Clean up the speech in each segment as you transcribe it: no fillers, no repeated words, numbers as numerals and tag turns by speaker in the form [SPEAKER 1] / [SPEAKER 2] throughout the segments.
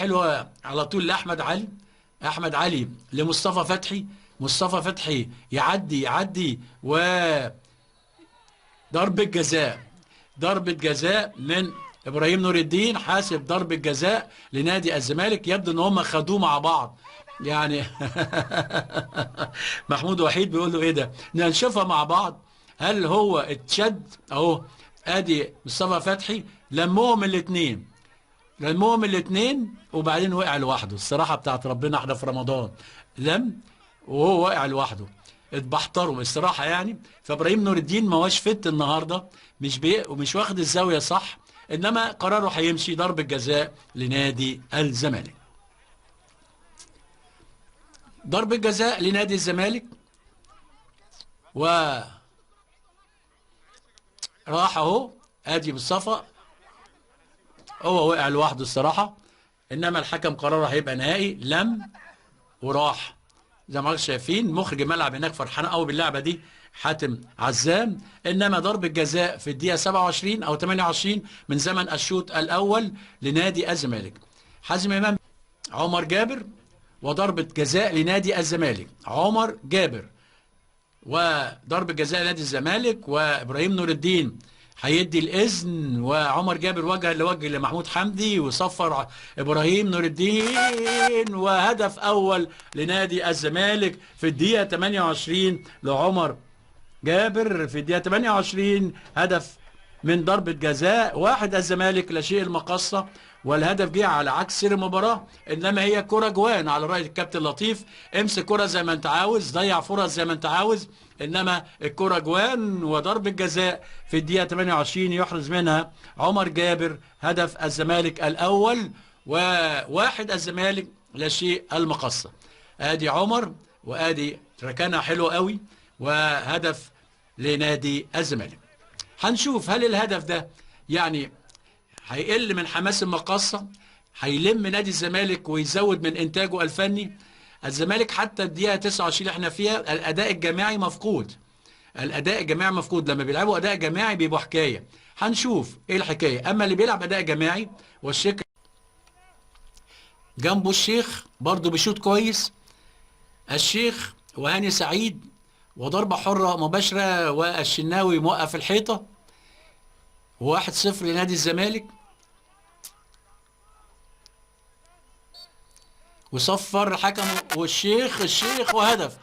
[SPEAKER 1] حلوه على طول لاحمد علي. احمد علي لمصطفى فتحي. مصطفى فتحي يعدي وضربة جزاء. ضربة جزاء من ابراهيم نور الدين، حاسب ضربة جزاء لنادي الزمالك. يبدو ان هم خدوه مع بعض يعني. محمود وحيد بيقول له ايه ده، نشوفها مع بعض. هل هو اتشد اهو؟ ادي مصطفى فتحي لمهم الاثنين وبعدين وقع لوحده. الصراحة بتاعت ربنا، احنا في رمضان وهو واقع لوحده، اتبحتروا الصراحة يعني. فابراهيم نور الدين ما هوش فت النهاردة، ومش واخد الزاوية صح، انما قراره هيمشي ضربة جزاء لنادي الزمالك. ضربة جزاء لنادي الزمالك، وراح اهو. ادي مصطفى هو وقع لوحده الصراحة، انما الحكم قراره هيبقى نهائي. وراح زي ما حضرتك شايفين. مخرج الملعب هناك فرحان قوي باللعبه دي، حاتم عزام. انما ضربه جزاء في الدقيقه 27 او 28 من زمن الشوط الاول لنادي الزمالك. حازم امام، عمر جابر، وضربه جزاء لنادي الزمالك. عمر جابر وضربه جزاء لنادي الزمالك، وابراهيم نور الدين هيدي الاذن، وعمر جابر وجها لوجه لمحمود حمدي، وصفر ابراهيم نور الدين، وهدف اول لنادي الزمالك في الدقيقه 28 لعمر جابر. في الدقيقه 28 هدف من ضربه جزاء. واحد الزمالك لا شيء المقصه، والهدف جه على عكس سير المباراه، انما هي كره جوان على راي الكابتن لطيف. امسك كره زي ما انت عاوز، ضيع فرص زي ما انت عاوز، انما الكره جوان. وضربه جزاء في الدقيقه 28 يحرز منها عمر جابر هدف الزمالك الاول. وواحد الزمالك لا شيء المقصه. ادي عمر، وادي ركنها حلوه قوي، وهدف لنادي الزمالك. هنشوف هل الهدف ده يعني هيقل من حماس المقاصة، هيلم نادي الزمالك ويزود من انتاجه الفني. الزمالك حتى الدقيقة 29 اللي احنا فيها الاداء الجماعي مفقود. الاداء الجماعي مفقود. لما بيلعبوا اداء جماعي بيبقوا حكاية. هنشوف ايه الحكاية. اما اللي بيلعب اداء جماعي، والشيخ جنبه الشيخ برضه بيشوط كويس. الشيخ وهاني سعيد، وضربة حرة مباشرة، والشناوي موقف الحيطة. 1-0 لنادي الزمالك. وصفر الحكم الشيخ وهدف.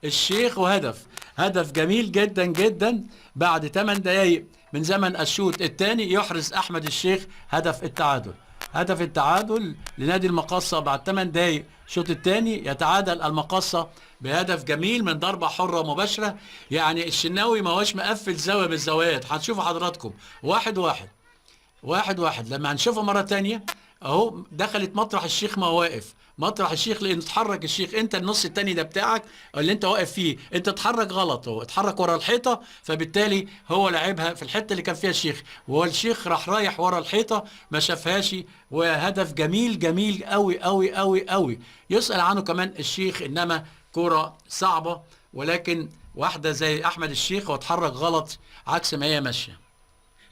[SPEAKER 1] الشيخ وهدف. هدف جميل جدا جدا. بعد 8 دقايق من زمن الشوط الثاني يحرز احمد الشيخ هدف التعادل. هدف التعادل لنادي المقاصة بعد 8 دقايق الشوط الثاني. يتعادل المقاصة بهدف جميل من ضربة حرة مباشرة. يعني الشناوي ما هوش مقفل زاوية من الزوايات. هتشوفوا حضراتكم 1-1. لما هنشوفها مرة تانية اهو، دخلت مطرح الشيخ ما واقف. مطرح الشيخ لان اتحرك الشيخ. انت النص التاني ده بتاعك اللي انت واقف فيه، انت اتحرك غلط. هو اتحرك ورا الحيطة، فبالتالي هو لعبها في الحتة اللي كان فيها الشيخ، والشيخ رايح ورا الحيطة ما شافهاش. وهدف جميل جميل قوي قوي قوي قوي. يسأل عنه كمان الشيخ، انما كرة صعبة، ولكن واحدة زي احمد الشيخ واتحرك غلط عكس ما هي ماشية.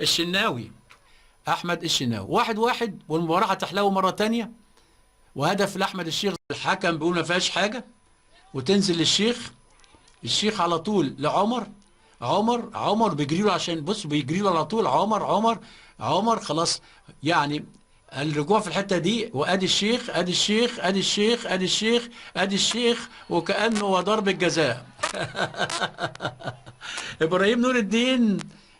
[SPEAKER 1] الشناوي، احمد الشناوي. 1-1، والمباراه هتحلو مره تانية. وهدف لاحمد الشيخ. الحكم بيقول ما فيهاش حاجه، وتنزل للشيخ. الشيخ على طول لعمر. عمر بيجري له، عشان بص بيجري له على طول. عمر خلاص يعني الرجوع في الحته دي. وادي الشيخ وكانه هو ضربه جزاء. ابراهيم نور الدين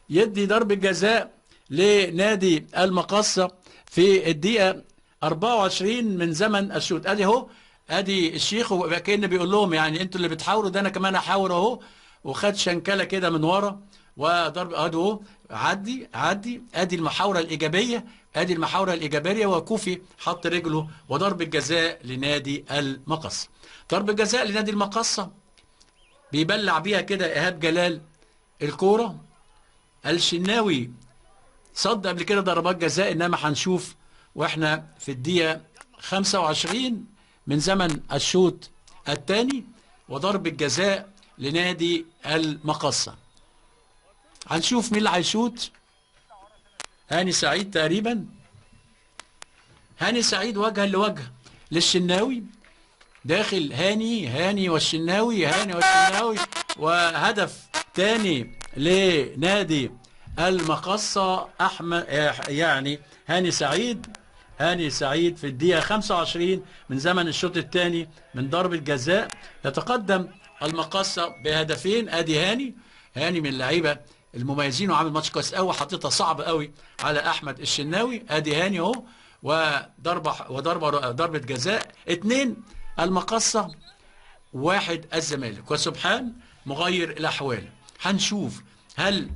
[SPEAKER 1] يدي ضربة جزاء لنادي المقصة في الدقيقة 24 من زمن الشوط. ادي اهو، ادي الشيخ، وكأنه بيقول لهم يعني انتوا اللي بتحاوروا ده انا كمان هحاور اهو. وخد شنكله كده من ورا، وضرب اهو. عدي ادي المحاوره الايجابيه. وكوفي حط رجله، وضرب الجزاء لنادي المقصة. ضرب جزاء لنادي المقصة بيبلع بيها كده ايهاب جلال الكوره. الشناوي صد قبل كده ضربات جزاء، انما هنشوف واحنا في الدقيقه 25 من زمن الشوط الثاني. وضرب الجزاء لنادي المقصة. هنشوف مين اللي هيشوط. هاني سعيد تقريبا. هاني سعيد وجها لوجه للشناوي، داخل هاني والشناوي، هاني والشناوي، وهدف تاني لنادي المقصة. أحمد يعني هاني سعيد في الدقيقة 25 من زمن الشوط الثاني من ضربة جزاء يتقدم المقصة بهدفين. ادي هاني من اللعيبة المميزين وعامل ماتش كويس قوي، حطيتها صعب قوي على احمد الشناوي. ادي هاني اهو، ضربة جزاء. 2 المقصة 1 الزمالك، وسبحان مغير الاحوال. هنشوف هل